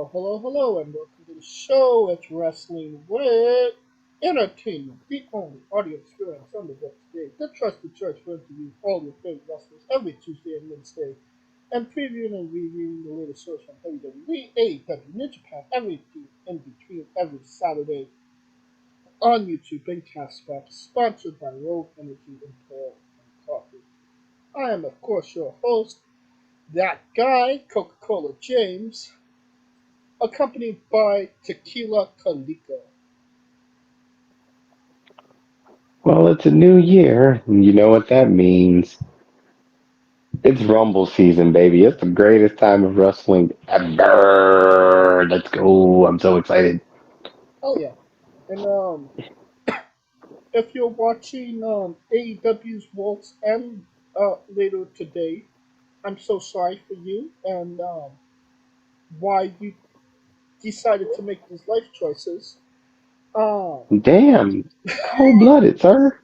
hello, and welcome to the show. It's Wrestling with Entertainment, the only audio experience on the web today, the trusted church for interviewing all your favorite wrestlers every Tuesday and Wednesday, and previewing and reviewing the latest shows from WWE, AEW, New Japan, everything in between every Saturday on YouTube and Castbox, sponsored by Rogue Energy and Pearl and Coffee. I am, of course, your host, that guy, Coca-Cola James, accompanied by Tequila Calico. Well, it's a new year. And you know what that means. It's Rumble season, baby. It's the greatest time of wrestling ever. Let's go. I'm so excited. Oh yeah, and if you're watching AEW's Waltz End later today, I'm so sorry for you and why you decided to make these life choices. Um, Damn. Cold blooded, sir.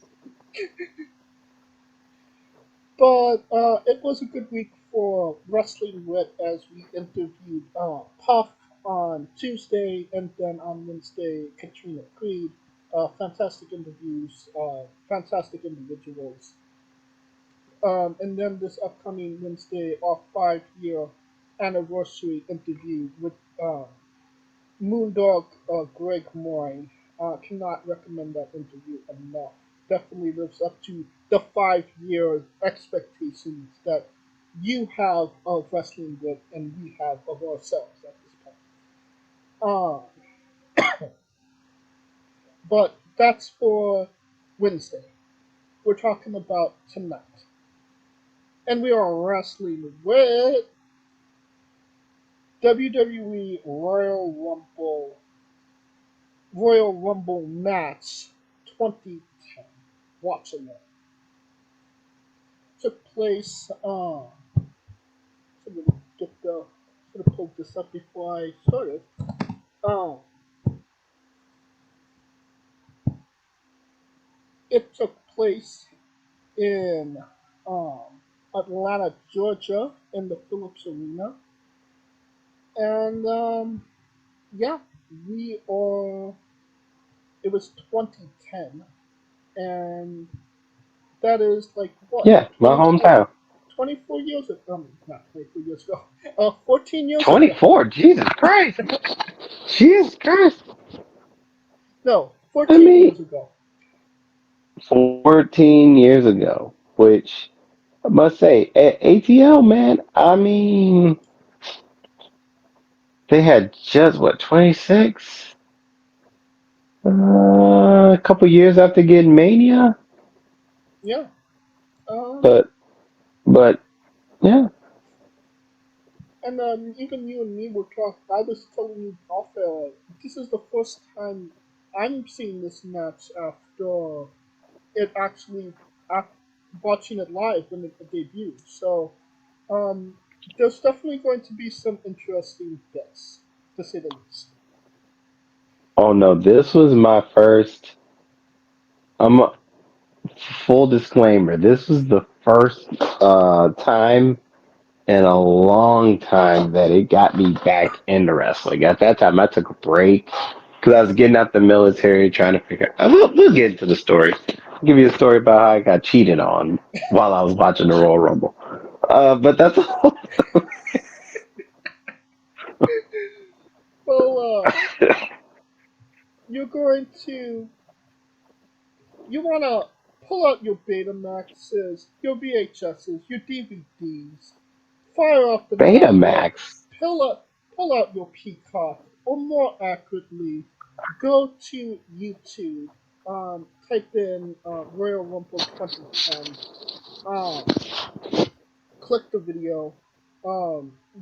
but it was a good week for Wrestling Wit as we interviewed Puff on Tuesday and then on Wednesday Katrina Creed. Fantastic interviews, fantastic individuals. And then this upcoming Wednesday, our 5 year anniversary interview with Moondog Greg Moy. Cannot recommend that interview enough. Definitely lives up to the 5 year expectations that you have of wrestling with and we have of ourselves at this point. Uh, but that's for Wednesday. We're talking about tonight. And we are wrestling with WWE Royal Rumble match 2010. Watching it took place. Should have should have pulled this up before I started. Um, it took place in um Atlanta, Georgia, in the Phillips Arena, and yeah, we are. It was 2010, and that is like what Yeah, my 24, hometown. 24 years ago. Not 24 years ago. 14 years ago. 24. Jesus Christ. Jesus Christ. No, I 14 mean, years ago. 14 years ago, which I must say, at ATL, man, I mean, they had just, what, 26? A couple years after getting Mania? Yeah. Um, But, but, yeah. and even you and me were talking. I was telling you off air. This is the first time I'm seeing this match after it actually af watching it live when it debuted. So um, there's definitely going to be some interesting bits, to say the least. Oh no, this was my first. I'm full disclaimer. This was the first time in a long time that it got me back into wrestling. At that time, I took a break because I was getting out the military, trying to figure. We'll get into the story. I'll give you a story about how I got cheated on while I was watching the Royal Rumble. But that's all. Well, you're going to you want to pull out your Betamaxes, your VHSs, your DVDs, fire up the network, Betamax. pull out your Peacock, or more accurately, go to YouTube, type in Royal Rumble 2010, um, click the video.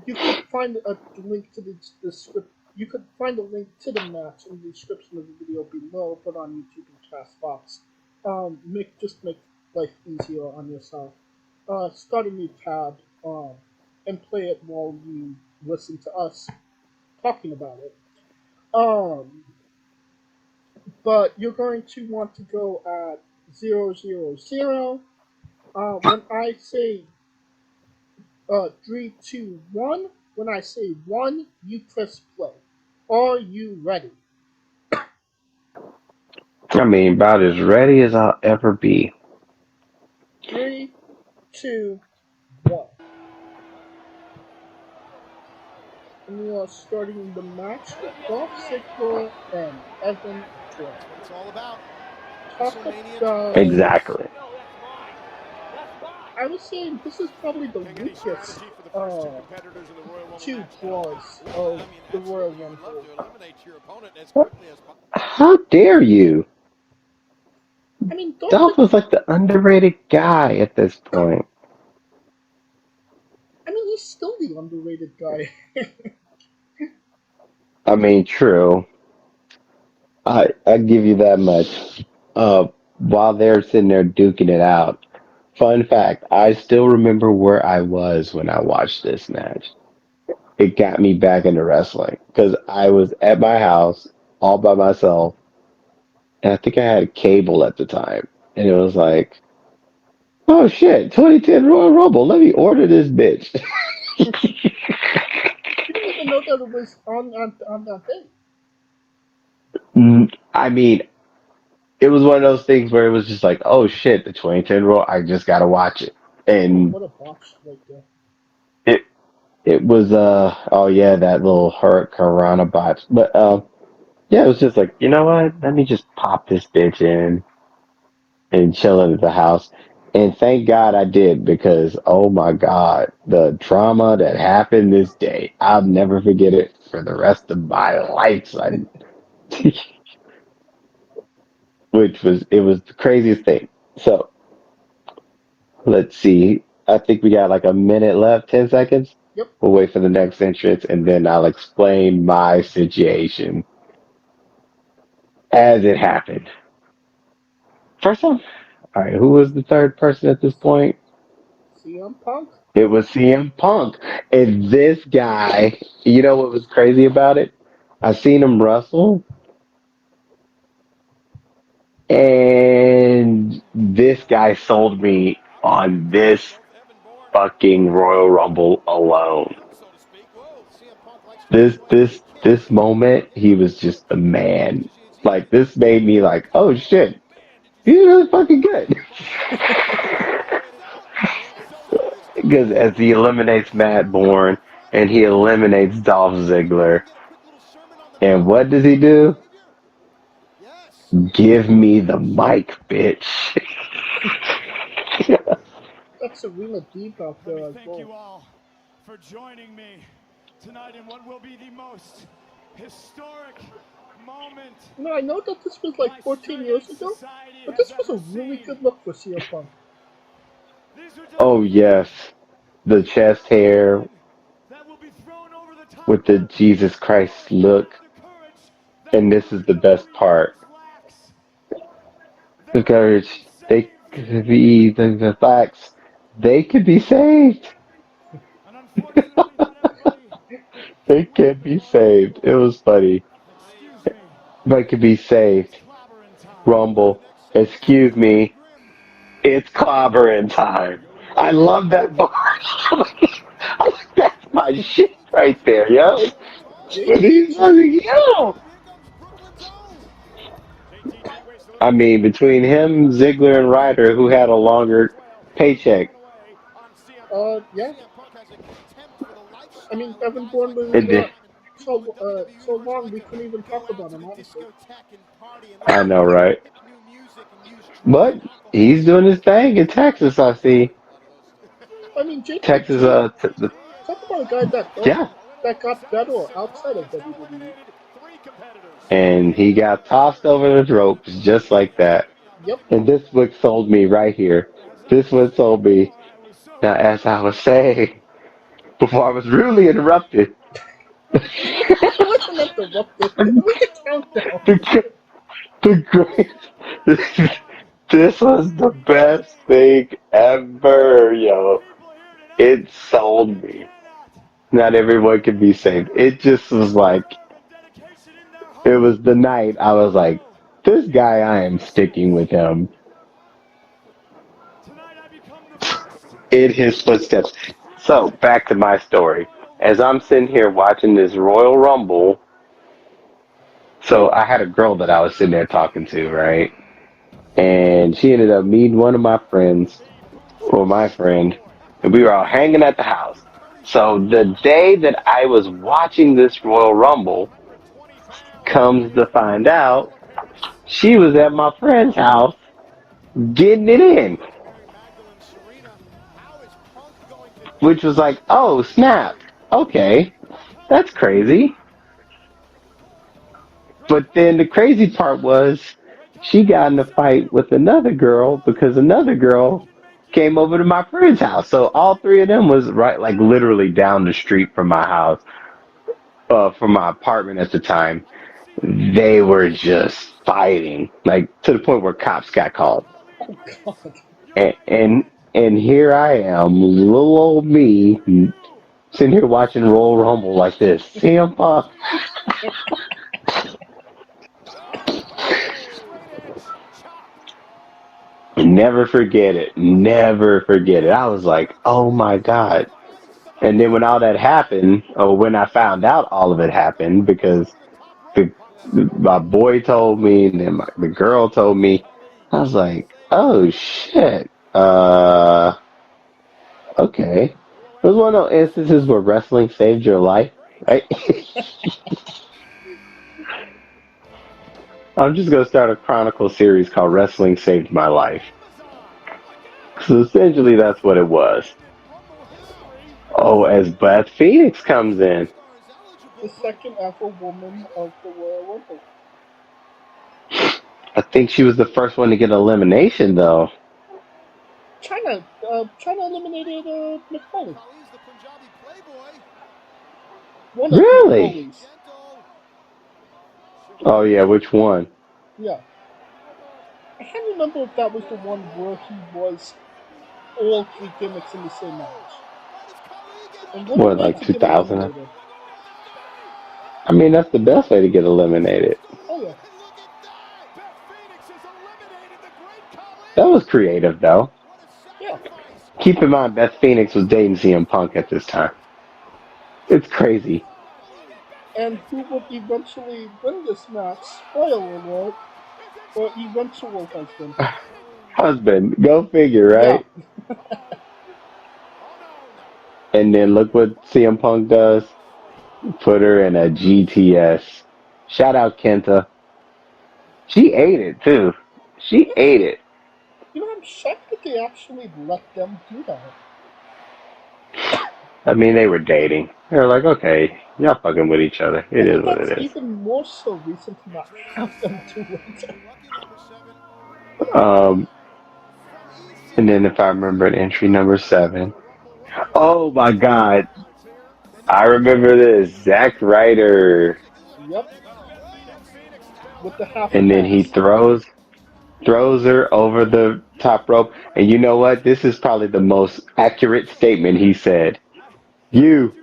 You could find a link to the script. You could find a link to the match in the description of the video below. Put on YouTube and Castbox. Make life easier on yourself. Start a new tab. And play it while you listen to us talking about it. Um, but you're going to want to go at 000. When I say 3, 2, 1. when I say one, you press play. Are you ready? I mean, about as ready as I'll ever be. Three, two, one. And we are starting the match with Dolph Ziggler and Evan Bourne. That's what it's all about. Talk WrestleMania about. 23. Exactly. I was saying this is probably the King, any weakest strategy for the first two competitors in the Royal Rumble two match tonight? draws Yeah, of I mean, the Royal absolutely. You would love Rumble. to eliminate your opponent as quickly as possible. How dare you? I mean, Dolph Dolph was Ziggler. like the underrated guy at this point. I mean, he's still the underrated guy. I mean, true. I give you that much. While they're sitting there duking it out. Fun fact, I still remember where I was when I watched this match. It got me back into wrestling because I was at my house all by myself, and I think I had cable at the time, and it was like, oh shit, 2010 Royal Rumble. Let me order this bitch. You didn't even know that it was on that day. I mean, it was one of those things where it was just like, oh shit, the 2010 Royal. I just gotta watch it, Oh, and what a botch right there. it it was oh yeah, that little Hurricane botch, but yeah, it was just like, you know what? Let me just pop this bitch in and chilling at the house. And thank God I did because oh my God, the trauma that happened this day, I'll never forget it for the rest of my life, son. Which was it was the craziest thing. So let's see. I think we got like a minute left, 10 seconds. Yep. We'll wait for the next entrance and then I'll explain my situation as it happened. First off, all right, who was the third person at this point? CM Punk. It was CM Punk. And this guy, you know what was crazy about it? I seen him wrestle, and this guy sold me on this Both Evan Bourne fucking Royal Rumble and alone. him, so to speak. Whoa, CM Punk likes to This display this big this kicks. moment, he was just the man. Like this made me like, oh shit, Man, did you he's see really that? fucking good. Because as he eliminates Matt Bourne and he eliminates Dolph Ziggler, and what does he do? Yes. Give me the mic, bitch. Got Serena Deep out Let me there as thank well. you all for joining me tonight in what will be the most historic moment I know that this was like my 14 sturdy years ago, society but has this was a ever really seen. good look for CM Punk. These are just Oh a few yes, the chest of the hair men that will be thrown over the top with the rope Jesus for Christ all look, of the courage that and this is the best WWE part. Universe lacks. The They will not be courage, they saved. could be the facts, they could be saved. And unfortunately, not everybody They can win could the be Royal saved. It Rumble. was funny. Excuse me. They could be It's saved. clobbering time. Rumble. Excuse me. It's clobbering time. I love that bar. That's my shit right there, yo. When he's like, yo. JTG waits a little I bit too mean, long. between him, Ziggler, and Ryder, who had a longer paycheck, On CM Punk. Yeah. CM Punk has a contempt for the I mean, lifestyle of Evan guys Bourne like was it did. people in the WWE so universe who long like we to couldn't even go talk out about to him. the Honestly, discotheque and party and I listen know, to right? hip new music and use drugs But and alcohol he's as doing his as thing in as Texas, I therapy. see. I mean Texas, JTG. the, Talk about a guy yeah. that got better outside of WWE. And he got tossed over the ropes just like that. Yep. And this book sold me right here. This one sold me. Now, as I was saying before I was really interrupted, It wasn't interrupted. It was the countdown. the, the great, this was the best thing ever, yo. It sold me. Not everyone can be saved. It just was like, it was the night I was like, this guy, I am sticking with him Tonight I become the first in his footsteps. So, back to my story. as I'm sitting here watching this Royal Rumble, so I had a girl that I was sitting there talking to, right? And she ended up meeting one of my friends, or my friend, and we were all hanging at the house. So the day that I was watching this Royal Rumble, comes to find out, she was at my friend's house getting it in, which was like, oh snap, okay, that's crazy. But then the crazy part was she got in a fight with another girl because another girl came over to my friend's house. So all three of them was right, like literally down the street from my house, from my apartment at the time. They were just fighting, like to the point where cops got called. Oh God. And and here I am, little old me, sitting here watching Royal Rumble like this. CM Punk. Never forget it. Never forget it. I was like, oh my God. And then when all that happened, or when I found out all of it happened, because the my boy told me, and then the girl told me, I was like, oh shit. Okay. It was one of those instances where wrestling saved your life, right? I'm just gonna start a chronicle series called Wrestling Saved My Life. So essentially, that's what it was. Oh, as Beth Phoenix comes in. The second ever woman of the Royal Rumble. I think she was the first one to get elimination, though. China eliminated Mick Foley. One of Mick Really? Foley's. Oh, yeah, which one? Yeah. I can't remember if that was the one where he was all three gimmicks in the same match. And what a What, way like to get 2000? eliminated. I mean, that's the best way to get eliminated. Oh yeah. That was creative, though. Yeah. Keep in mind, Beth Phoenix was dating CM Punk at this time. It's crazy. And who would eventually win this match? Spoiler alert. Or eventual husband. Husband, go figure, Yeah. right? And then look what CM Punk does. Put her in a GTS. Shout out Kenta. She ate it too. She ate it. I'm shocked that they actually let them do that. I mean, they were dating. They were like, okay, y'all fucking with each other. I It is think what that's it is. even more so reason to not have them do it. Um, and then if I remember it, entry number 7. Oh my God, I remember this. Zack Ryder. Yep. With the half And then he pass. throws her over the top rope. And you know what? This is probably the most accurate statement he said. You,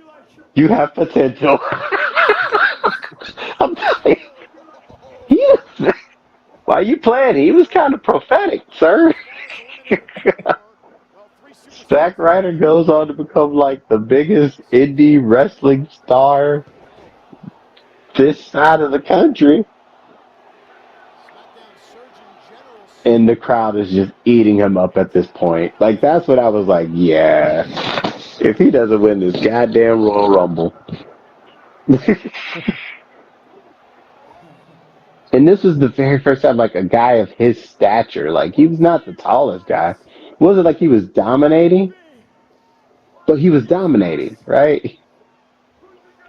you have potential. I'm telling you, why you playing? He was kind of prophetic, sir. Zack Ryder goes on to become like the biggest indie wrestling star this side of the country. And the crowd is just eating him up at this point. Like, that's what I was like, yeah. If he doesn't win this goddamn Royal Rumble. And this was the very first time, like, a guy of his stature, like, he was not the tallest guy. It wasn't like he was dominating, but he was dominating, right?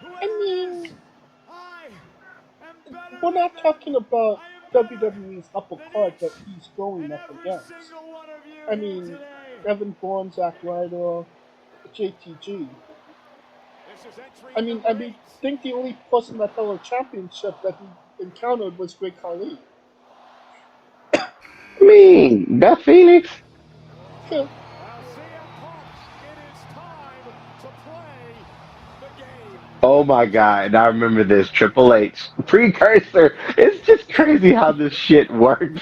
I mean, we're not talking about WWE's upper card that he's going up against. I mean, Evan Bourne, Zack Ryder, JTG. I think the only person that held a championship that he encountered was Great Khali. I mean, Beth Phoenix. True. Oh my God. And I remember this Triple H precursor. It's just crazy how this shit works.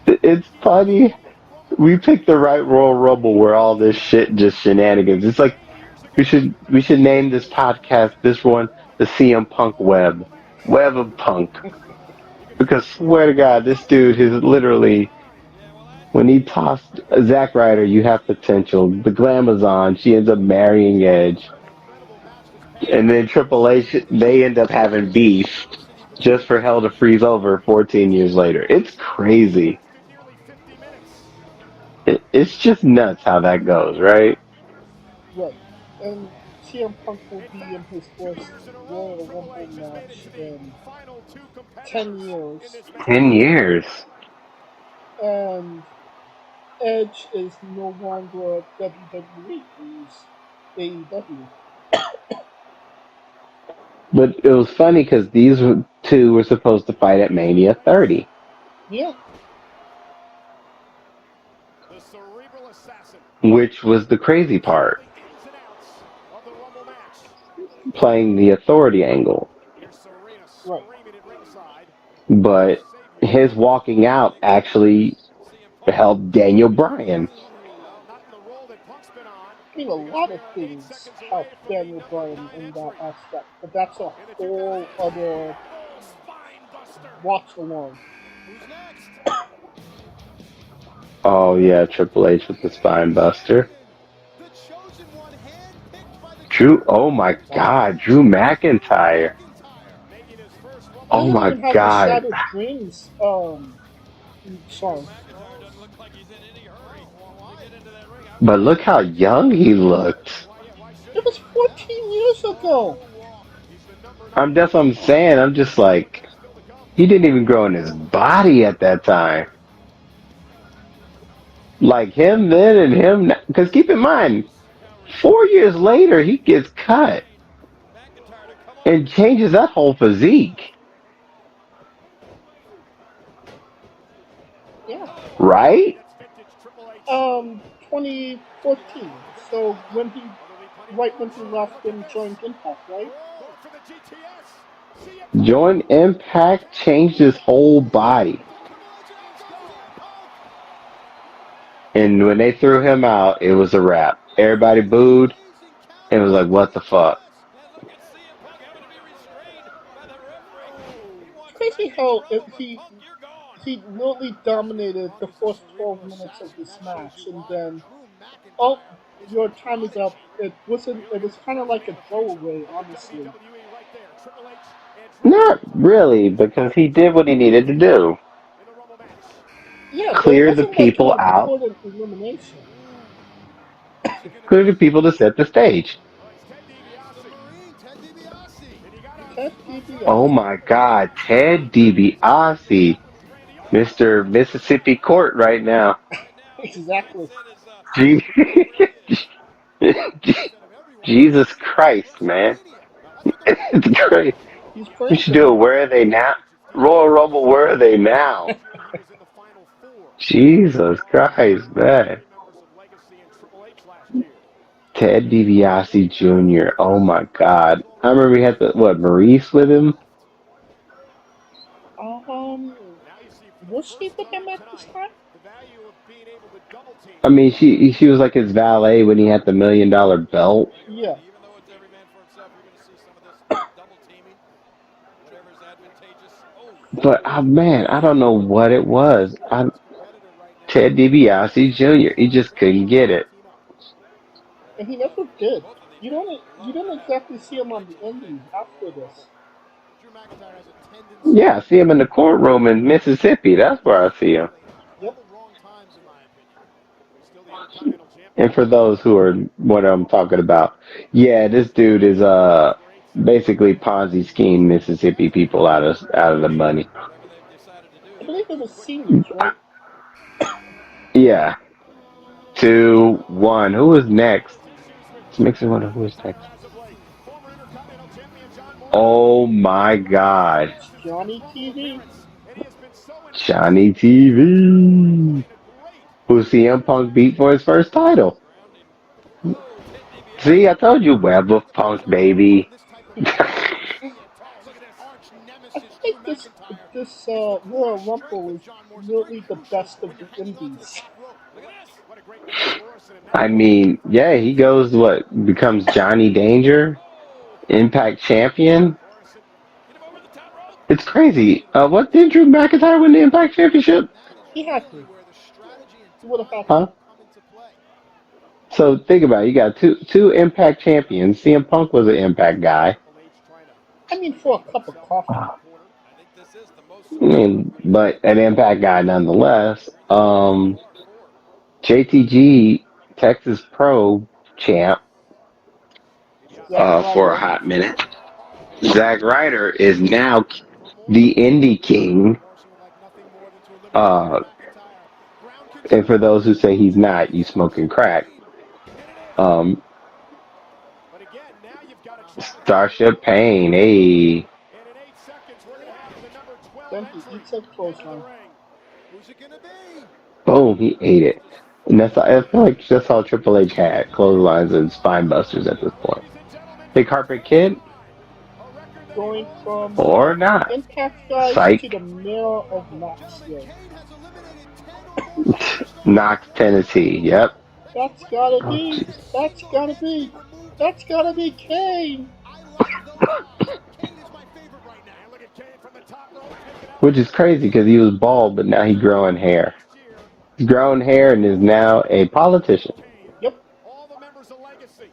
It's funny. We picked the right Royal Rumble where all this shit just shenanigans. It's like We should name this podcast this one the CM Punk Web of Punk. Because swear to God, this dude is literally when he tossed Zack Ryder, you have potential. The Glamazon, she ends up marrying Edge, and then Triple H, they end up having beef just for hell to freeze over 14 years later. It's crazy. It's just nuts how that goes, right? Right. And CM Punk will be in his first Royal Rumble match in 10 years. 10 years. And Edge is no longer WWE, he's AEW. But it was funny because these two were supposed to fight at Mania 30, Yeah, The cerebral assassin. which was the crazy part, The ins and outs of the Rumble match. playing the authority angle. Here's Serena right. screaming at ringside. Her But savior. his walking out actually CM Punk. helped Daniel Bryan. Well, not in the role that Punk's been on, I mean, a because lot we of are 8 things seconds away help from the Daniel number Bryan 9 in that entry aspect, but that's a in the 2000 whole other Spine Buster. watch along. Who's next? Oh yeah, Triple H with the spine buster. The chosen one handpicked by the Drew, oh WWE my Wow. God, Drew McIntyre. Making his first He Oh Rumble didn't my even have the appearance. God. Shattered Dreams song. McIntyre doesn't look like he's in any hurry to get into that ring. But look how young he looked. Why It shouldn't was he? 14 years ago. He's the number 9 That's what I'm saying. I'm just like, still to come. he didn't even grow in his body at that time. Like him then and him, because keep in mind, 4 years later he gets cut McIntyre to come up. and changes that whole physique, Yeah. right? That's vintage Triple H. 2014. So right when he left and joined Impact, right? Going for the GTS. CM Join Impact, changed his whole body, and when they threw him out, it was a wrap. Everybody booed and was like, "What the fuck?" And look at CM Punk having to be restrained by the referee. He It's wants crazy back how control, but Punk, you're gone. he literally dominated the first 12 minutes of this match, and then oh, your time is up. It wasn't. It was kind of like a throwaway, honestly. WWE right there. Triple H and Drew Not McIntyre really, because he did what he needed to do. in the Rumble match. Yeah, but it Clear the wasn't like an people out, important elimination. Who's it going to clear the be? people to set the stage. Oh, it's Ted DiBiase. Ted DiBiase. And you got to Ted Oh DiBiase. my God, Ted DiBiase, Mr. Mississippi Court right now. Exactly. Je- Jesus Christ, man. It's great. He's We praised should do him. it. Where are they now? Royal Rumble, where are they now? he was in the final four. Jesus Christ, man. Three members of Legacy and Triple H last year. Ted DiBiase Jr. Oh my God. I remember he had the, what, Maurice with him? Um, Now you see for the was she first with him time at this tonight time? the value of being able to double team. I mean, she was like his valet when he had the $1 million belt. Yeah. Even though it's every man for himself, you're going to see some of this double teaming, whatever is advantageous. Oh, But man, I don't know what it was. competitor right now. Ted DiBiase Jr. He just couldn't get it. And he never did. You don't exactly see him on the indies after this. Drew McIntyre has a tendency Yeah, I see him in the courtroom in Mississippi. That's where I see him. all Yep. the wrong times, in my opinion. Still the Intercontinental Champion. And for those who are what I'm talking about, yeah, this dude is basically Ponzi scheme Mississippi people out of the money. Whatever they've decided to do, I they're believe going to it do was it quickly. seniors, right? Yeah, 2-1. Who is next? This makes me wonder who is next. As of late, former Intercontinental Champion John Morrison Oh my God, It's Johnny TV. appearance, and he has been so impactful. Johnny TV. Playing a great Who CM Punk beat for his first title. grounding. Oh, Ted See, I DiBiase. told you, Web of Punk, baby. This type of match, Stand tall. Look at this. arch I nemesis Drew think this McIntyre is the core Royal strength Rumble of is John Morrison. Very really the crucial best of when the you're hanging on to the indies. top rope. Look at this. What a I mean, yeah, he goes becomes Johnny Danger, Impact Champion. It's crazy. What did Drew McIntyre win the Impact Championship? That is He had really to. where the strategy and He would have had timing to. Huh? come into play. So think about it. You got two Impact champions. CM Punk was an Impact guy. I mean, for a cup of coffee. I mean, but an Impact guy nonetheless. JTG Texas Pro champ Zack for a Ryder. hot minute. Zack Ryder is now the Indie King. Uh, and for those who say he's not, you smoking crack. Um, Starship Pain, hey, Then he eats a clothesline. Who's it gonna be? boom, he ate it. And I feel like that's all Triple H had, clotheslines and spine busters at this point. Big Carpet Kid, Going from or not. Impact guys to Psych, the mayor of Knoxville. Kane has eliminated 10 or more superstars. Knox, Tennessee, yep. That's gotta Oh, be. jeez. That's gotta be. That's gotta be Kane. I like the look. Kane is my favorite right now. Look at Kane from the top rope. Which is crazy because he was bald, but now he's growing hair. He's grown hair and is now a politician. Yep. All the members of Legacy.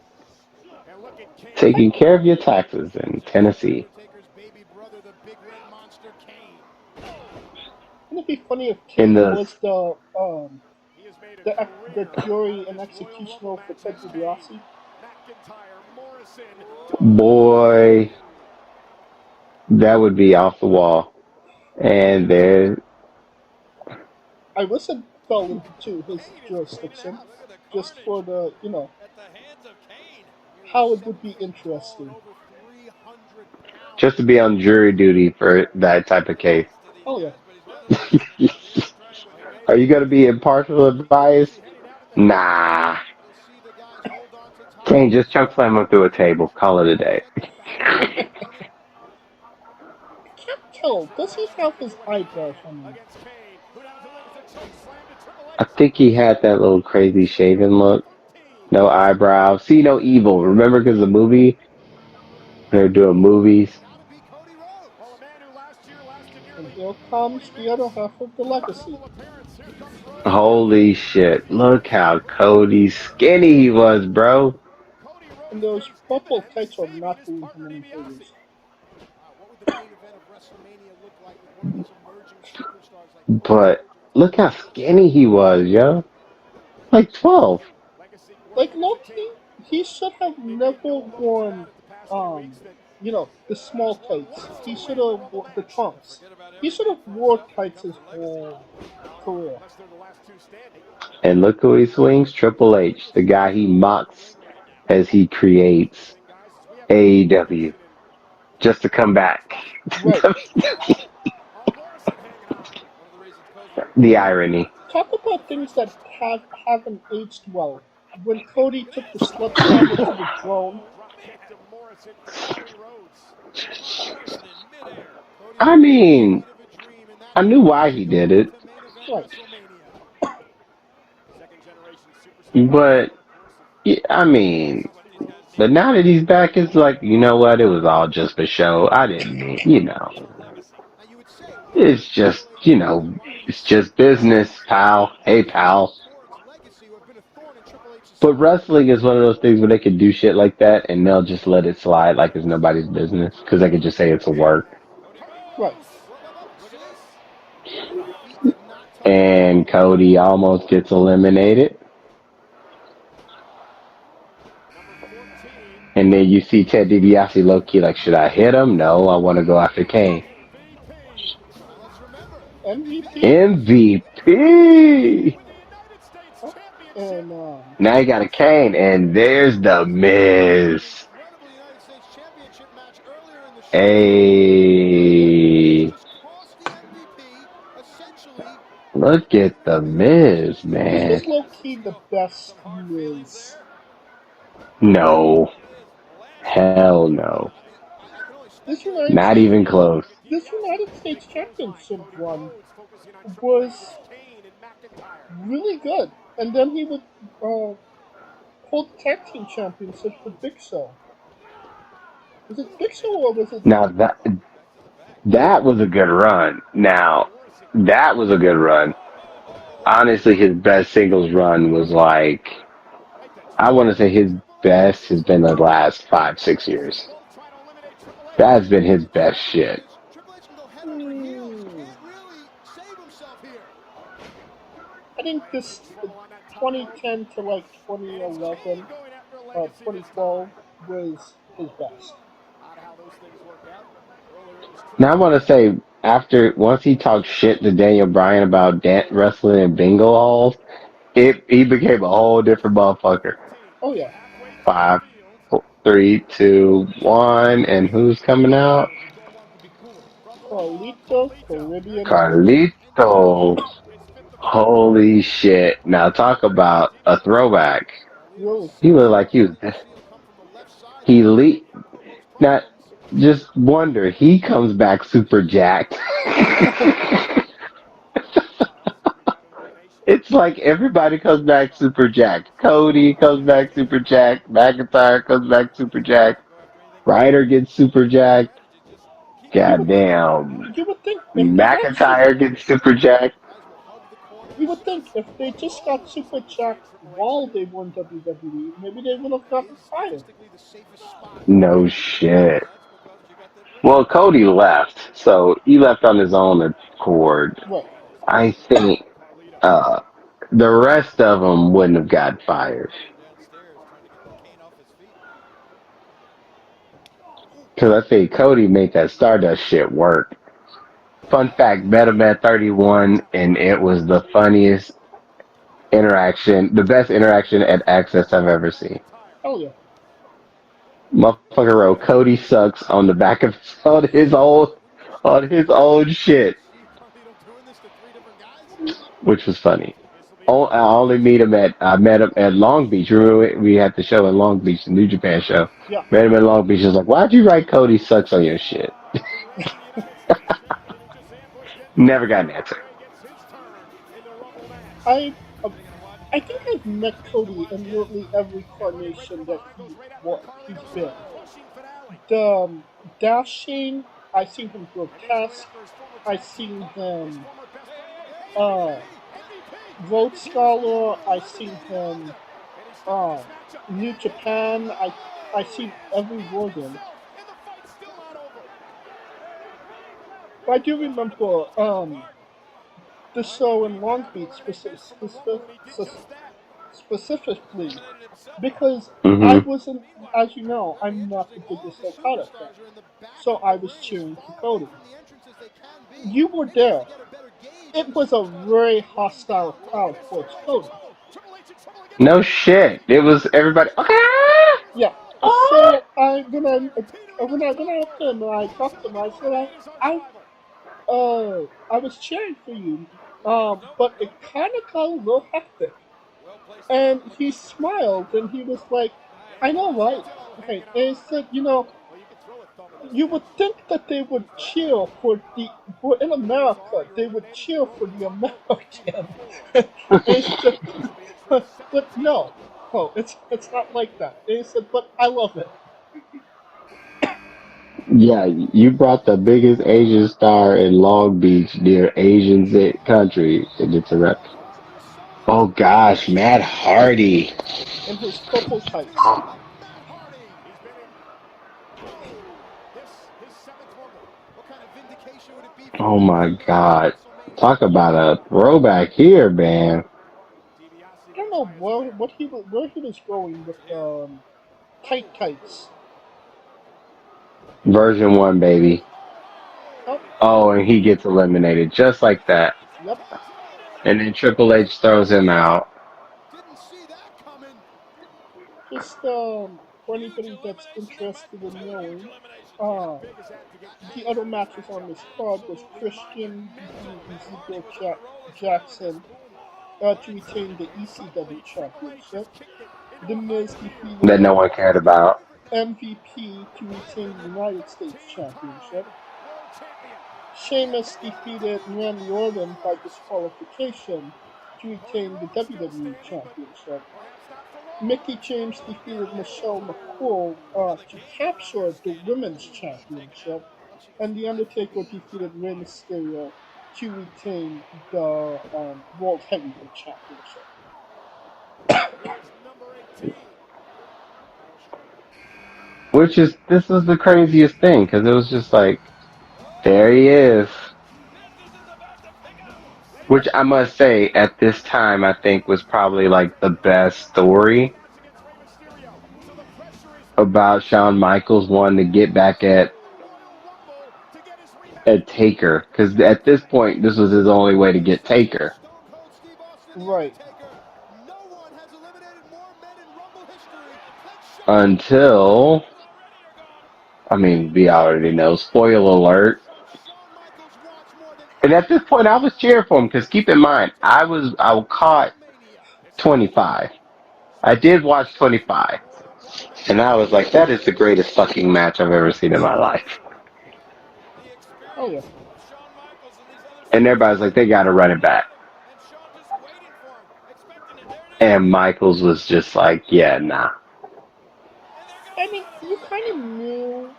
And look at Kane. I, Taking care of your taxes in Tennessee. Undertaker's baby brother, the big red monster Kane. wouldn't it be funny if In Kane the was the jury and executioner for Ted DiBiase? boy, that would be off the wall. And there, I wish it fell into his jurisdiction, just for the how it would be interesting. just to be on jury duty for that type of case. Oh yeah. Are you going to be impartial and biased? Nah. Kane, just choke slam him through a table. Call it a day. Can't tell. Does he have his eyebrows on? I think he had that little crazy shaven look. No eyebrows. See no evil. Remember because the movie? They're doing movies. And here comes the other half of the legacy. Holy shit. Look how Cody skinny he was, bro. And those purple tights are not doing him any favors. What would the main event of WrestleMania look like with one of these emerging superstars like Cody But Rhodes? look how skinny he was, yo. Like 12. Like Loki, he should have never worn, the small tights. He should have the trunks. He should have wore tights his whole career. And look who he swings. Triple H, the guy he mocks as he creates AEW. Just to come back. Right. The irony. Talk about things that haven't aged well. When Cody took the sledgehammer to the throne, I mean, I knew why he did it. right? But, yeah, I mean, but now that he's back, it's like, you know what? It was all just for show. I didn't mean, it's just, it's just business, pal. Hey, pal. But wrestling is one of those things where they could do shit like that and they'll just let it slide like it's nobody's business because they could just say it's a work. Right. And Cody almost gets eliminated. And then you see Ted DiBiase low key like, should I hit him? No, I want to go after Kane. MVP. MVP. And Now you got a Kane, and there's the Miz. Hey, look at the Miz, this man. was low key the best Miz. No, hell no, not even close. This United States Championship run was really good. and then he would hold the tag team championships with Big Show. Was it Big Show or was it? Now that was a good run. Now that was a good run. Honestly, his best singles run was like I want to say his best has been the last 5 6 years. That's been his best shit. Triple H can go head over heels. He Hmm, can't really save himself here. I think this 2010 to like 2011, 2012 was his best. Odd how those things work out. Earlier it was Now I Triple want H. to say after once he talked shit to Daniel Bryan about wrestling in bingo halls, he became a whole different motherfucker. Oh yeah, Five, four, three, two, one, and who's coming out? Carlito, Caribbean Dream. Carlito. Holy shit! Now talk about a throwback. Really, He looked like he was. He le- Not just wonder. He comes back super jacked. It's like everybody comes back super jacked. Cody comes back super jacked. McIntyre comes back super jacked. Ryder gets super jacked. you would Goddamn. you would think if they got McIntyre gets super jacked. you would think if they just got super jacked while they won WWE, maybe they would have gotten fired. No shit. Well, Cody left, so he left on his own accord. Right. I think uh, the rest of them wouldn't have got fired because I think Cody made that Stardust shit work. Fun fact: met him at 31, and it was the funniest interaction, the best interaction at Access I've ever seen. Hell yeah. Motherfucker wrote Cody sucks on the back of on his own shit, which was funny. I only meet him at I met him at Long Beach. Remember we had the show in Long Beach, the New Japan show. Yeah. Met him at Long Beach. He was like, "Why'd you write Cody sucks on your shit?" Never got an answer. I uh, I think I've met Cody in nearly every carnation that he's been. The Dashing, I seen him grotesque. I seen him uh Road Scholar. I seen him uh New Japan. I seen every version. But I do remember the show in Long Beach specifically because I Hmm. wasn't, as you know, I'm not the biggest Okada fan. So I was cheering for Cody. You were there. It was a very hostile crowd towards Cody. No shit. It was everybody. Okay. Yeah. Oh. So when I went up to him and I talked to him, I said I was cheering for you, but it kind of got a little hectic. And he smiled and he was like, "I know, right?" Right. And he said, you would think that they would cheer for in America, they would cheer for the American. And he said, but no, it's not like that. And he said, but I love it. Yeah, you brought the biggest Asian star in Long Beach near Asian country into Toronto. Oh gosh, Matt Hardy. In his purple tights. Oh my God. Talk about a throwback here, man. I don't know where he was going with tight tights. Version 1, baby. Oh, Oh, and he gets eliminated just like that. yep. And then Triple H throws him out. Just for anybody that's interested in knowing, the other matches on this card was Christian defeating Ezekiel Jackson to retain the ECW championship. The Miz That defeated no one cared about. MVP to retain the United States championship. Sheamus defeated Randy Orton by disqualification to retain the WWE Championship. Mickey James defeated Michelle McCool to capture the Women's Championship, and The Undertaker defeated Rey Mysterio to retain the World Heavyweight Championship. Which is this was the craziest thing because it was just like there he is. Which I must say at this time I think was probably like the best story about Shawn Michaels wanting to get back at Taker because at this point this was his only way to get Taker Right. until I mean we already know spoiler alert. And at this point I was cheering for him because keep in mind I caught 25. I did watch 25 and I was like that is the greatest fucking match I've ever seen in my life. Oh yeah. And everybody's like they got to run it back. And Michaels was just like, yeah, nah. I mean, you kind of knew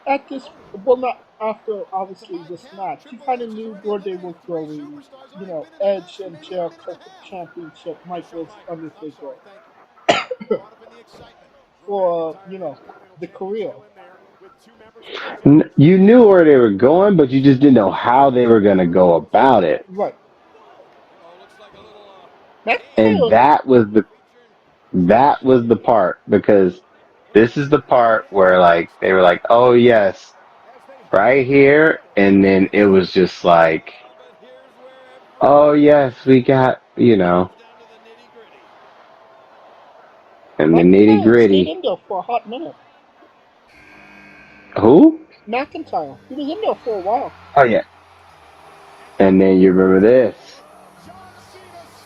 at this, well, not after obviously this match, you kind of knew where they were going. You know, Edge and Jericho for the championship, Michaels, Undertaker for the career. You knew where they were going, but you just didn't know how they were going to go about it. Right. That And kind of that was the part because this is the part where like they were like, "Oh yes, right here." And then it was just like, "Oh yes, we got, and the McIntyre stayed nitty-gritty." in there for a hot minute. Who? McIntyre, he was in there for a while. Oh yeah. And then you remember this.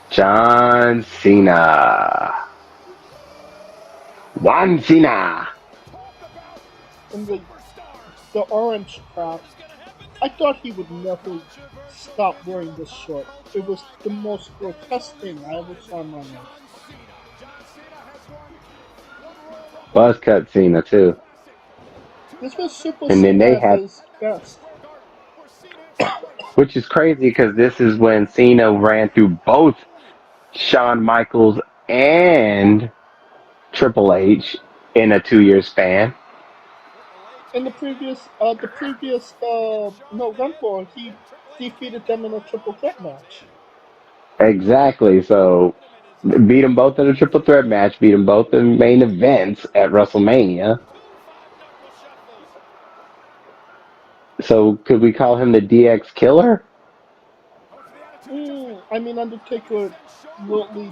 John Cena. Juan Cena. And the orange crap, I thought he would never stop wearing this shirt. It was the most grotesque thing I ever saw in my life. Buzz cut Cena too. This was Super And then Cena they at had, his best. which is crazy because this is when Cena ran through both Shawn Michaels and Triple H in a 2 year span. In the previous November, he defeated them in a triple threat match. Exactly. So beat them both in a triple threat match, beat them both in main events at WrestleMania. So could we call him the DX killer? I mean, Undertaker literally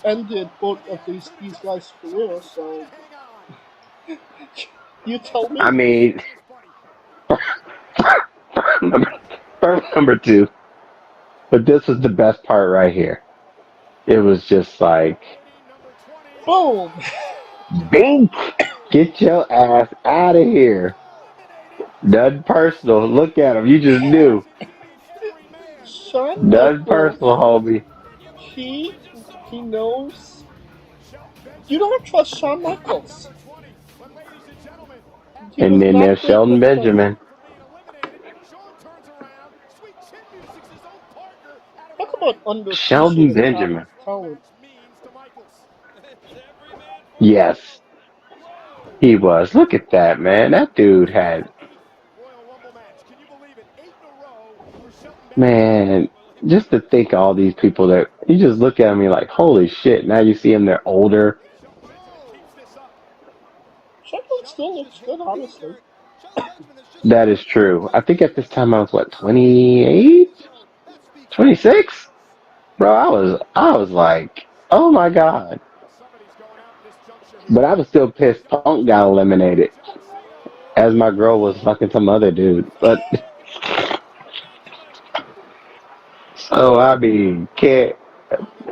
ended both of these guys' careers. So you tell I me. mean, number two. But this was the best part right here. It was just like, Boom! Bink! Get your ass out of here. Nothing personal. Look at him. You just knew. Shawn Nothing Michaels, personal, homie. he he knows. You don't trust Shawn Michaels. He And was then not there's great Sheldon with him. Benjamin. Talk about Sheldon underappreciated Benjamin. talent. Yes, he was. Look at that, man. That dude had, man, just to think all these people that you just look at them, you're like, holy shit. Now you see them, they're older. Sheldon still looks good, honestly. That is true. I think at this time I was what, 28, 26. Bro, I was like, oh my god. But I was still pissed Punk got eliminated as my girl was fucking some other dude. But oh, I mean, can't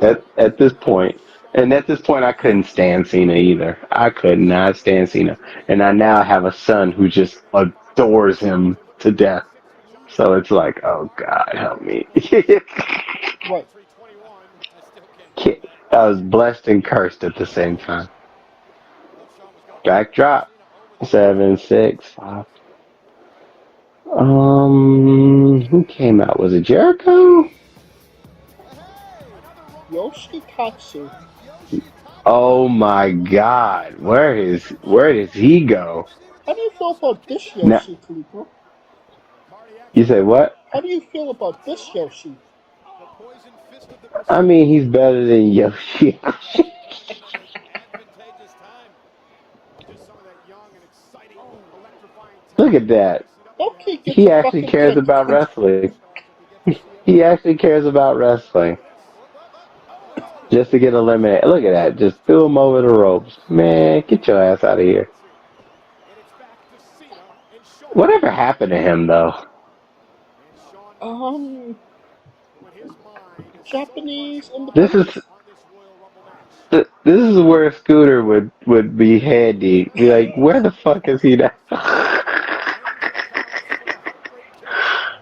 at this point. And at this point, I couldn't stand Cena either. I could not stand Cena, and I now have a son who just adores him to death. So it's like, oh God, help me. Right. I was blessed and cursed at the same time. Thought Shawn was going to put Backdrop. Cena over the top. 7, 6, 5. Who came out? Was it Jericho? Hey! Yoshikatsu. Big Yoshi Tatsu. Oh my God! Where does he go? How do you feel about this Now Yoshi, Kalipo? Cardiac you say arrest. what? How do you feel about this Yoshi? The poison fist of the I mean, Brazilian. he's better than Yoshi. It's an advantageous time. Just some of that young and exciting, electrifying Look talent at here in that. WCW. Loki gets He actually fucking cares kicked. about wrestling. Superstars if we get to see him. He actually cares about wrestling. Just to get eliminated. Look at that. Just threw him over the ropes. Man, get your ass out of here. And it's back to Cena and Shawn. Whatever happened to him, though? And Shawn knows Um, when his mind is so much Japanese This wider is independence. on this Royal Rumble match. this is where Scooter would be handy. Be like, where the fuck is he now? Names that have come out from the Heartbreak Kid.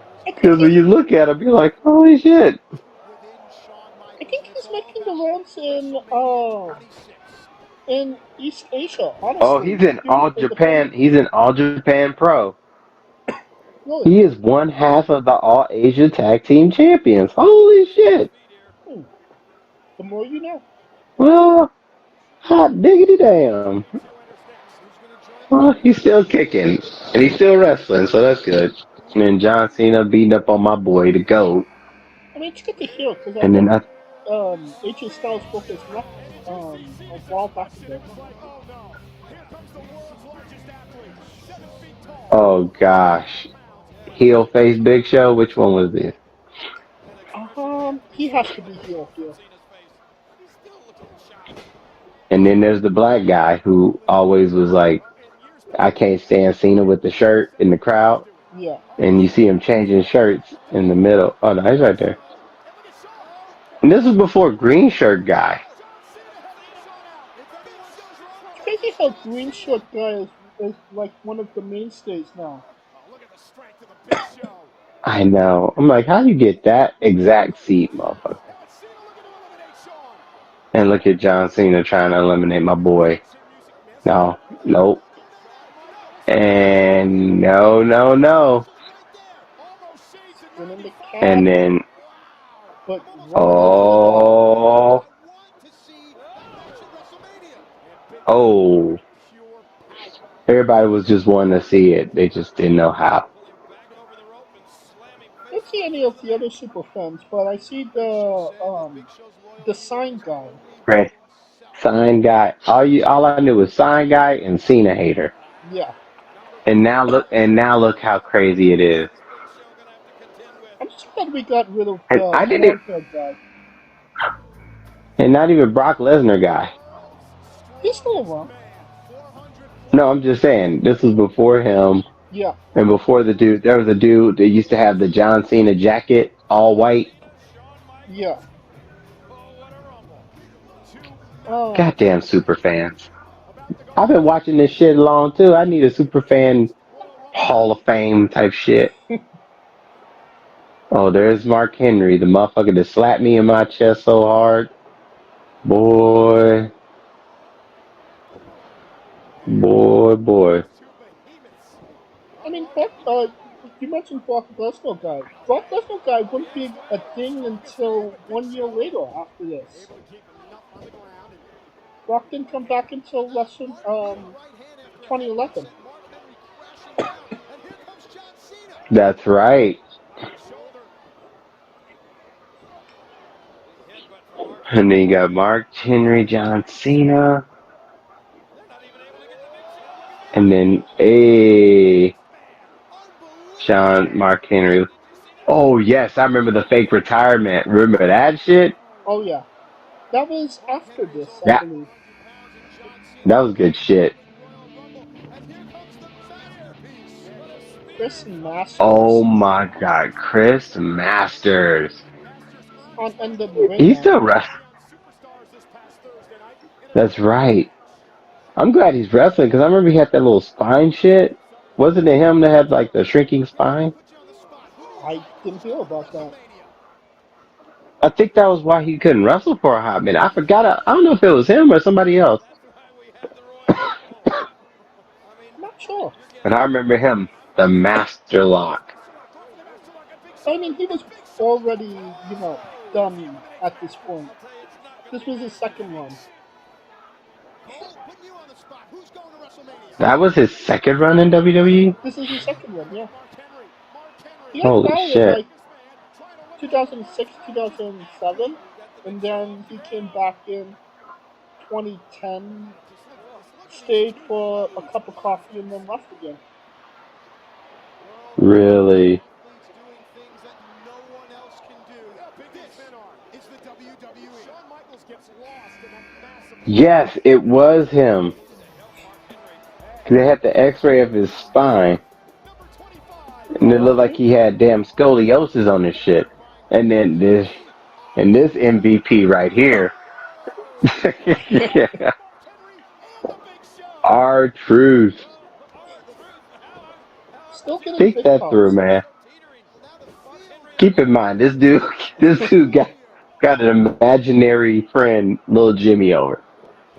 I think Because when he's you look at him, you're like, holy shit. Within Shawn I Michaels, think and it's he's all making the about rounds WrestleMania 26. in East Asia. Oh, Honestly, he's in doing All Japan. independent. He's in All Japan Pro. Really, He is one half of the All Asia Tag Team Champions. Holy shit. hmm, the more you know. Well, hot diggity damn. Who's going to join the Well, Royal he's still Rumble? kicking. And he's still wrestling, so that's good. And then John Cena beating up on my boy, the GOAT. I mean, it's good to hear because I And then think I, AJ Styles broke his neck a while back ago. It's like, oh no, here comes the world's largest athlete, 7 feet tall, oh gosh. 200 pounds, Heel face Big Show? Which one was this? He has to be heel here. And then there's the black guy who always was like, I can't stand Cena with the shirt in the crowd. Yeah. And you see him changing shirts in the middle. Oh no, he's right there. And this was before Green Shirt Guy. It's crazy how Green Shirt Guy is like one of the mainstays now. Oh, look at the strength of the Big Show. I know. I'm like, how you get that exact seat, motherfucker? And Cena looking to eliminate Shawn. And look at John Cena trying to eliminate my boy. Theme music missed. No, nope. Shawn And no, no, no. almost shades in Spinning the 95. And cap, then, but running into the bell. oh, I want to see that match at WrestleMania. And Big Show oh. with pure power. Everybody was just wanting to see it. They just didn't know how. Pulling back over the rope and slamming I don't face see any of the other super fans, but I see Officials say that Big Show's the loyalty sign is guy. only Right. himself. Sign guy. All I knew was sign guy and Cena hater. Yeah. And now look how crazy it is. I'm just glad we got rid of And the I didn't. blonde haired guy. And not even Brock Lesnar guy. He's still around. No, I'm just saying this was before him Yeah. and before the dude. There was a dude that used to have the John Cena jacket, all white. Yeah. Goddamn super fans. I've been watching this shit long too. I need a super fan Hall of Fame type shit. Oh, there's Mark Henry, the motherfucker that slapped me in my chest so hard. Boy, boy. I mean, you mentioned Brock Lesnar guy. Brock Lesnar guy wouldn't be a thing until 1 year later after this. Brock didn't come back until Mark with a right hand after a head kick 2011. sent Mark Henry crashing down. And here comes John Cena. That's right. And then you got Mark Henry, John Cena, and then Mark Henry. Oh yes, I remember the fake retirement. Remember that shit? Oh yeah, that was after this, I That believe. that was good shit. And here comes the masterpiece. Chris Oh Masters my god, Chris Masters. on End the Ring He's now. still wrestling. That's right. I'm glad he's wrestling because I remember he had that little spine shit. Wasn't it him that had like the shrinking spine? Put you on the spot. Who do you I have didn't hosting hear about that. WrestleMania? I think that was why he couldn't wrestle for a hot minute. I forgot. I don't know if it was him or somebody else. That's why we have the Royal Rumble. I mean, I'm not sure. you're And getting I remember him, the Master Lock. going for the master lock. A Big I Show. mean, he was Big Show. already, Oh, he done eliminates at the this Rock. point. I'll tell you, it's not going to This be was his many second run. repeats. Cole, putting you on the spot. Who's going to WrestleMania? That was his second run in WWE. This is his second run, yeah. Mark Henry. Mark Henry. He got Holy fired in shit! like Youngest man trying to look like the next 2006, star. Check it out. 2007, We got the Big and Show. then he came Yeah. back in 2010, Just look at these stayed two for a dudes. cup of coffee, and then left again. Really? Athletes doing things that no one else can do. Look how big these men are. Is the WWE. Shawn Michaels gets lost in that massive crowd. Yes, it was him. Who the hell, Mark Henry? Hey, They had the X-ray of his spine, number 25. and it Oh, looked like okay. he had damn scoliosis on his shit. And then this MVP right here, yeah, Mark Henry and the Big Show. our truth. R-Truth. Still How getting Think big that through, pops. man. teetering. Now the Mark field. Henry. Keep in mind, this dude got an imaginary friend, little Jimmy over.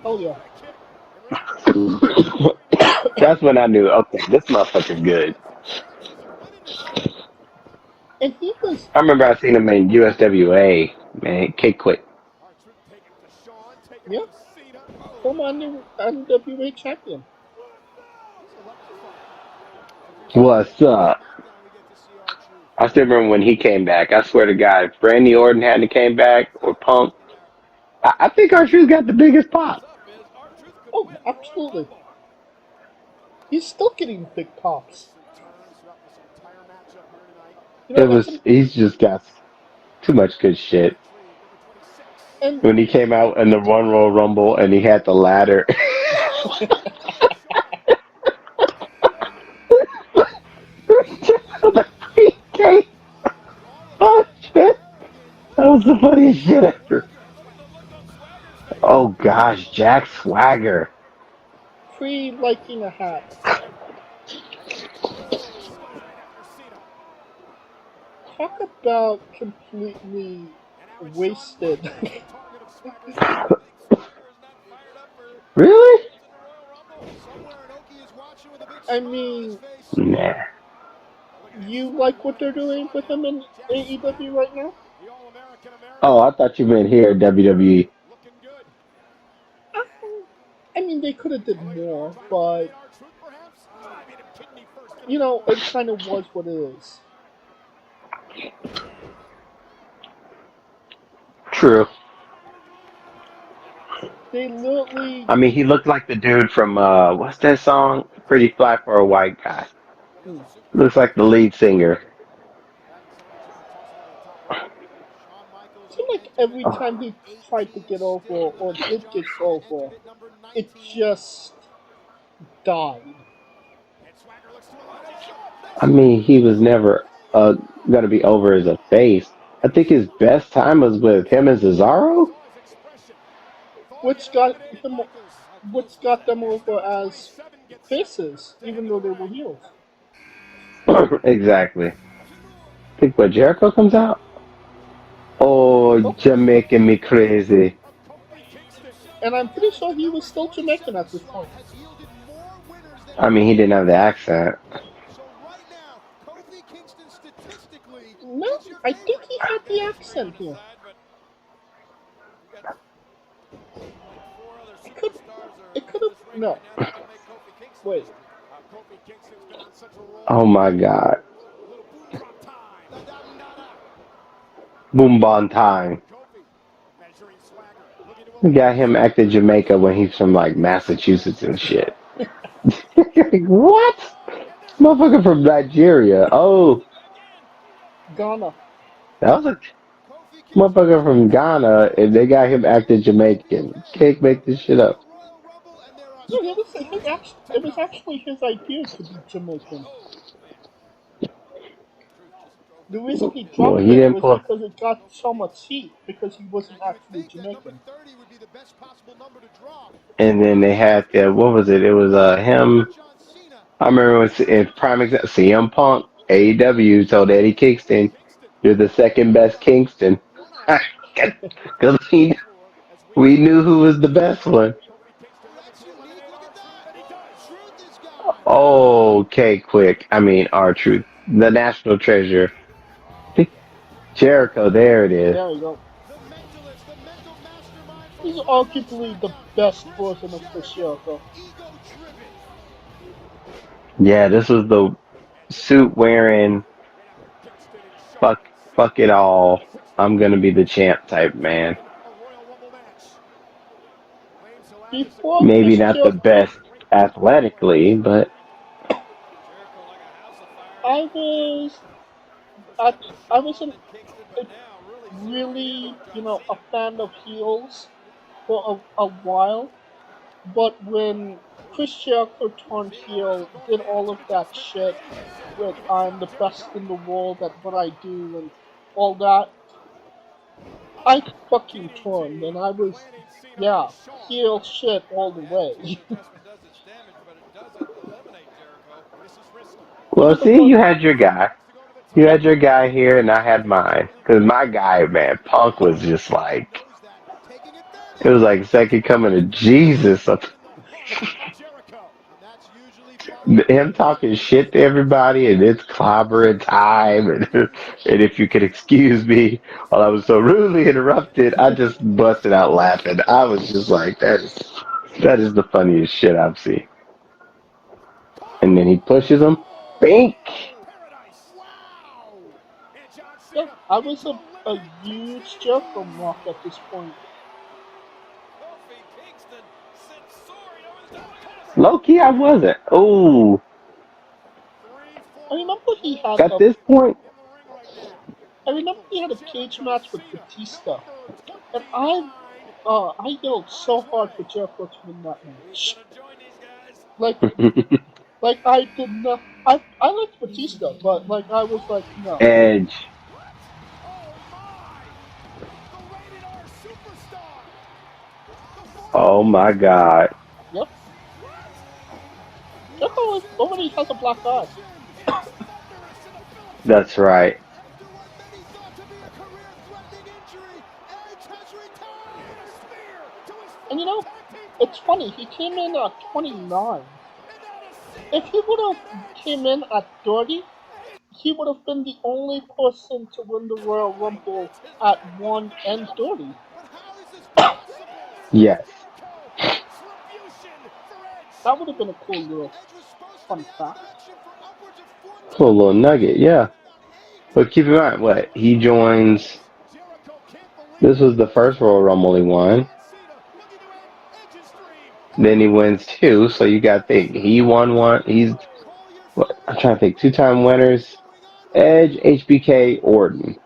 Hell yeah. What a kick. And remember, That's when I knew, okay, this motherfucker's good. chances of winning this thing. And he was, I remember I seen him in USWA, man, Cake Quit. R-Truth taking it to Shawn, taking yeah, it to Cena. Oh, former NWA champion. He's electrifying. What's up? Now we get to see our truth. I still remember when he came back. I swear to God, if Randy Orton hadn't came back or Punk, I think our shoes got the biggest pop. up is R-Truth could Oh, win the Royal absolutely. Rumble. He's still getting big pops. Twists and turns throughout this entire matchup here tonight. That's an, He's just got too much good shit. Entry, number 26. and When he came out in the One Royal Rumble and he had the ladder. The pre-game. Oh shit. That was the funniest shit ever. Oh gosh, Jack Swagger. pre liking a hat. Talk about completely wasted. Really? Somewhere Inoki is watching with a big I smile on his mean, face. Nah. you like what they're doing with him in AEW right now? The All-American Oh, American I thought you meant here at WWE. looking good. Um, I mean, they could have did more, Trying to but eliminate R-Truth, perhaps? I mean, a kidney first. it kind of was what it is. True. They literally, I mean, he looked like the dude from what's that song? Pretty Fly for a White Guy. hmm, Looks like the lead singer. Shawn Michaels seemed will like enter every it time number he tried to 18 get over still. or did John get Cena over, entered at number it 19. just died. And Swagger looks to eliminate. I mean, he was never gonna be over as a face. I think his best time was with him and Cesaro. Saw his expression. Thought he Which had got eliminated him, Michaels. which got them As over number as 27 gets set faces, to head even to though the they were ring. heels. Exactly. Think what Jericho comes out? Oh, Nope. Jamaican me crazy. Of Kofi Kingston. And I'm pretty sure The he was number still 27 Jamaican at this slot point. has yielded more winners than I mean, he didn't have the accent. so right now, Kofi Kingston statistically No, is your I think favorite. he had the Maybe three on accent his here. side, but you got like four other It could, superstars are it could in have, this ring no. right now that can make Kofi Kingston Wait, history. Kofi Kingston's been on such a roll. Oh my God. A little boom drop time. Boom bon time. Kofi measuring Swagger, looking to We got eliminate him Swagger. acting Jamaica when he's from like Massachusetts and shit. Like, what? And there's Motherfucker from Nigeria. Oh, again. Ghana. that was a Kofi Kingston motherfucker is the from next Ghana, and they got him acting Jamaican. Can't make this shit up. Royal Rumble, and there are No, still three it to was go. actually his idea to be Jamaican. Truth just drove The the reason he Well, dropped he it didn't was pull. because it got so much heat because he wasn't And you would actually think that number Jamaican. 30 would be the best possible number to drop. And then they had the what was it? It was him. John Cena. I remember it was in prime example. CM Punk, AEW told Eddie Kingston, Kingston. "You're the second best Kingston." Because we knew who was the best one. That's unique. Look at that. Truth is gone. Okay, quick. I mean, our truth, the national treasure, Jericho. There it is. There we go. The mentalist, the mental mastermind He's behind arguably the WrestleMania. best Chris version of Chris Jericho, Jericho. ego driven. Yeah, this was the suit wearing, fuck, fuck it all. I'm gonna be the champ type man. Before Maybe Chris not the Jericho, best athletically, but I was I, I wasn't really, a fan of heels for a while. But when Chris Jericho turned heel, did all of that shit with "I'm the best in the world at what I do" and all that, I fucking turned and I was, yeah, heel shit all the way. well, Even the see, you one, had your guy. You yeah, had your guy here, and I had mine. Cause my guy, man, Punk was just like Knows that. Taking it was advantage. like second coming of Jesus. And that's usually followed by Him talking shit to everybody, and it's clobbering time, and if you could excuse me, while I was so rudely interrupted, I just busted out laughing. I was just like, that is the funniest shit I've seen. And then he pushes him, bink. wow. yeah, I was a huge Jericho mark at this point. Low key, I wasn't. Oh, I remember he had at a, this point, I remember he had a cage match with Batista, and I yelled so hard for Jericho to win that match. Like, I did not. I liked Batista, but I was like, no. Edge. Oh my God, Yep, Jericho already has a black eye, that's right. After what many thought to be a career-threatening injury, Edge has retired. and it's funny. He came in at 29. If he would have came in at 30, he would have been the only person to win the Royal Rumble at 1 and 30. But how is this possible? Yes, That would have been a cool little Edge was supposed to be fun out of fact. action for upwards of 14 cool little nugget. months. Yeah, About 8. but keep in mind what he joins. This was the first Royal Rumble he won. Then he wins two, so you got to think he won one. He's Call your what, phone I'm and trying to find think. out Two-time what's winners: going on right Edge, now. HBK, Orton,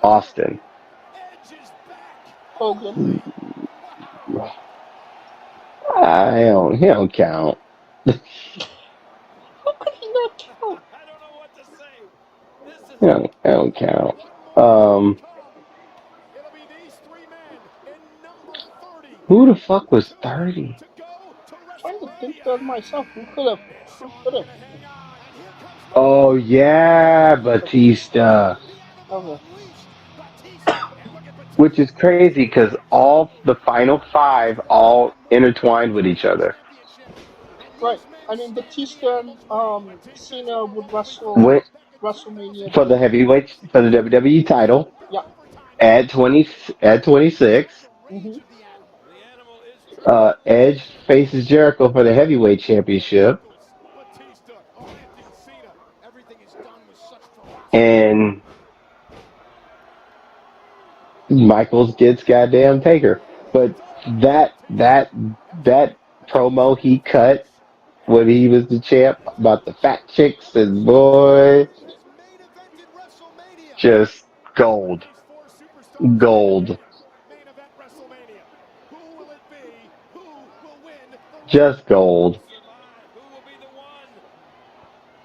Austin. Hogan. I don't. He don't count. How could he not count? I don't count. One more to Um, come. It'll be these 3 men in number 30. who the fuck was 2 30? to go to Trying to think WrestleMania. of myself. Who could have? And here comes the Oh man. yeah, Batista. Batista. The animal Okay. unleashed. Batista. And look at Which is Batista's crazy legacy. because all the final five all intertwined with each other. And Right. these I men mean, stand Batista and incredibly Cena would wrestle Went WrestleMania for the 30. heavyweight for the WWE title Yeah. at 26. Hmm. Edge faces Jericho for the heavyweight championship, Batista, planting Cena. Everything is done with such ferocity. and Michaels gets goddamn Taker. But that promo he cut when he was the champ about the fat chicks and boy, Has main evented WrestleMania. just gold, These 4 superstars gold, main event WrestleMania. Who will it be? Who will win the just Rumble? gold.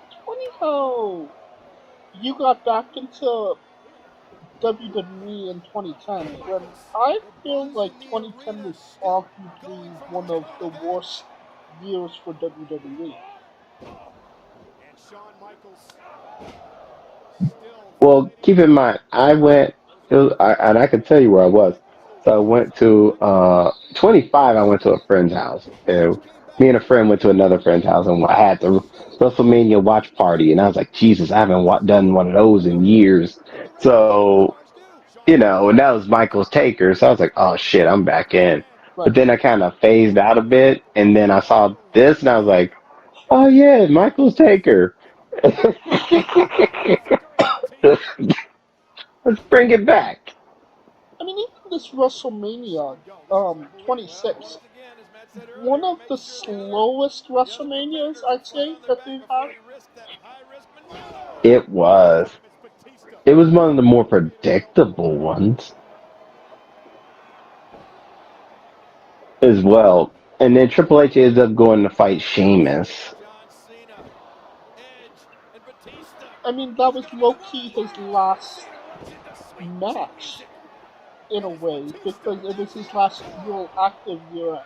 It's funny how you got back into WWE in 2010 when I The feel buzz like in the 2010 arena was still going arguably from our one main of the event. worst years for WWE. And Shawn Michaels still Well, fighting keep in back. mind, I went and I can tell you where I was. So I went to 25. I went to a friend's house. And me and a friend went to another friend's house, and I had the WrestleMania watch party. And I was like, Jesus, I haven't done one of those in years. So and that was Michael's Taker. So I was like, oh shit, I'm back in. But Right. then I kind of phased out a bit, and then I saw this, and I was like, oh yeah, Michael's Taker. Let's bring it back. I mean, even this WrestleMania 26, one of the slowest WrestleManias I'd say that they've had. It was. It was one of the more predictable ones as well. And then Triple H ends up going to fight Sheamus. I mean, that was low key his last match in a way because it was his last real active year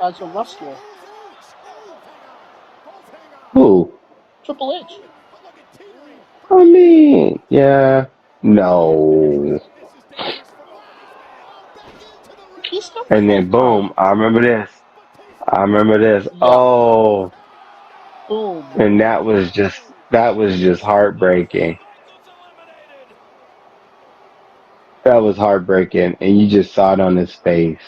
as a wrestler. Who? Triple H. I mean, yeah. No. He's still And full then boom, time. I remember this. I remember this. Yeah. Oh, Boom. and that was just heartbreaking. That was heartbreaking, and you just saw it on his face.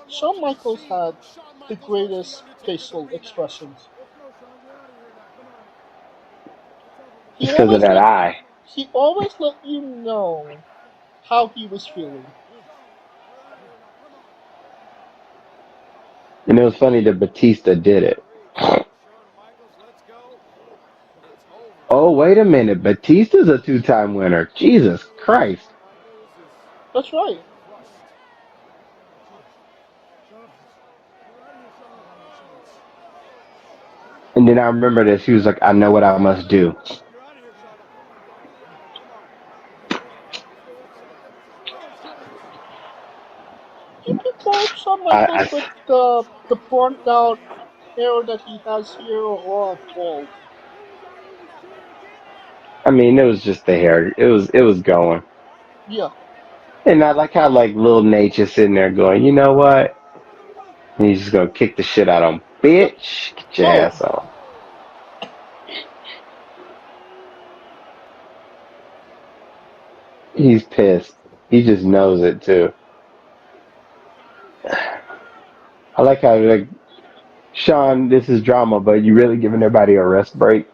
Shawn Michaels had the greatest facial expressions. He It's because of always that let eye. he always let you know how he was feeling. And it was funny that Batista did it. Oh, wait a minute. Batista's a two-time winner. Jesus Christ. That's right. And then I remember this. He was like, I know what I must do. You can go Shawn I, Michaels I, with the burnt out hair that he has here or bald. I mean, it was just the hair. It was going. Yeah. And I like how like little Nate just sitting there going, you know what? And he's just gonna kick the shit out of him. Yep. Bitch, get your Boom. ass on. He's pissed. He just knows it too. I like how like Sean, this is drama, but you really giving everybody a rest break.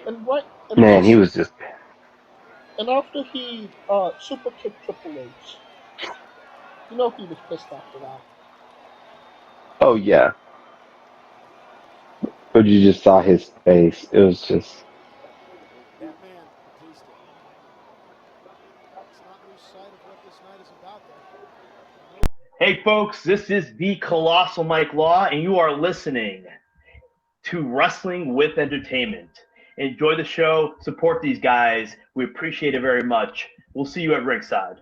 And right and Man, he also was just. and after he super kicked Triple H, you know he was pissed after that. Oh yeah, but you just saw his face. It was just. That man, Batista. Let's not lose sight of what this night is about, though. Hey, folks, this is the Colossal Mike Law, and you are listening to Wrestling with Entertainment. Enjoy the show. Support these guys. We appreciate it very much. We'll see you at ringside.